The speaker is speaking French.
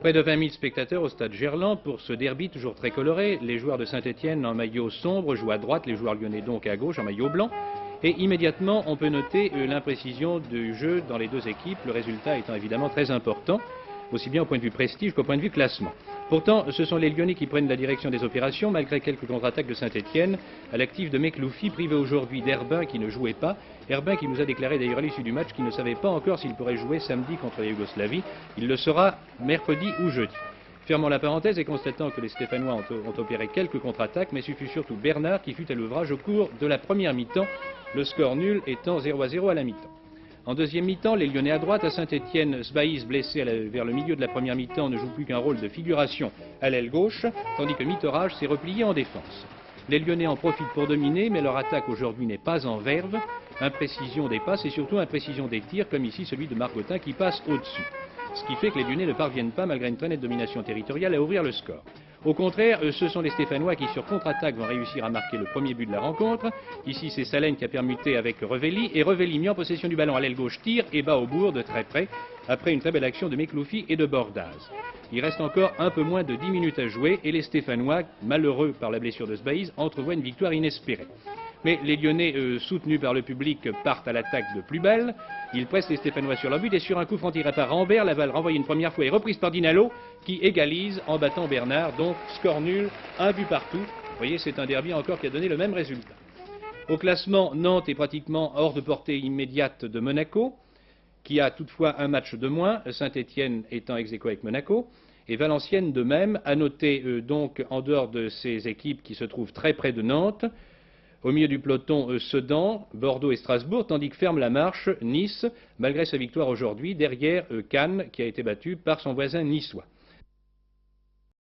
Près de 20 000 spectateurs au stade Gerland pour ce derby toujours très coloré. Les joueurs de Saint-Étienne en maillot sombre jouent à droite, les joueurs lyonnais donc à gauche en maillot blanc. Et immédiatement, on peut noter l'imprécision du jeu dans les deux équipes, le résultat étant évidemment très important, aussi bien au point de vue prestige qu'au point de vue classement. Pourtant, ce sont les Lyonnais qui prennent la direction des opérations, malgré quelques contre-attaques de Saint-Étienne, à l'actif de Mekloufi, privé aujourd'hui d'Herbin qui ne jouait pas. Herbin qui nous a déclaré d'ailleurs à l'issue du match qu'il ne savait pas encore s'il pourrait jouer samedi contre la Yougoslavie. Il le saura mercredi ou jeudi. Fermons la parenthèse et constatant que les Stéphanois ont opéré quelques contre-attaques, mais ce fut surtout Bernard qui fut à l'ouvrage au cours de la première mi-temps, le score nul étant 0-0 à la mi-temps. En deuxième mi-temps, les Lyonnais à droite, à Saint-Étienne, Sbaïs, blessé vers le milieu de la première mi-temps, ne joue plus qu'un rôle de figuration à l'aile gauche, tandis que Mitterrage s'est replié en défense. Les Lyonnais en profitent pour dominer, mais leur attaque aujourd'hui n'est pas en verve. Imprécision des passes et surtout imprécision des tirs, comme ici celui de Margotin qui passe au-dessus. Ce qui fait que les Lyonnais ne parviennent pas, malgré une très nette domination territoriale, à ouvrir le score. Au contraire, ce sont les Stéphanois qui, sur contre-attaque, vont réussir à marquer le premier but de la rencontre. Ici, c'est Salène qui a permuté avec Revelli, et Revelli, mis en possession du ballon à l'aile gauche, tire et bat au bourg de très près, après une très belle action de Mekloufi et de Bordaz. Il reste encore un peu moins de 10 minutes à jouer, et les Stéphanois, malheureux par la blessure de Sbaïs, entrevoient une victoire inespérée. Mais les Lyonnais, soutenus par le public, partent à l'attaque de plus belle. Ils pressent les Stéphanois sur leur but et sur un coup franc tiré par Rambert, la balle renvoyée une première fois et reprise par Dinalo qui égalise en battant Bernard. Donc score nul, un but partout. Vous voyez, c'est un derby encore qui a donné le même résultat. Au classement, Nantes est pratiquement hors de portée immédiate de Monaco, qui a toutefois un match de moins, Saint-Étienne étant ex aequo avec Monaco. Et Valenciennes de même, à noter donc en dehors de ces équipes qui se trouvent très près de Nantes. Au milieu du peloton, Sedan, Bordeaux et Strasbourg, tandis que ferme la marche Nice, malgré sa victoire aujourd'hui, derrière Cannes, qui a été battu par son voisin niçois.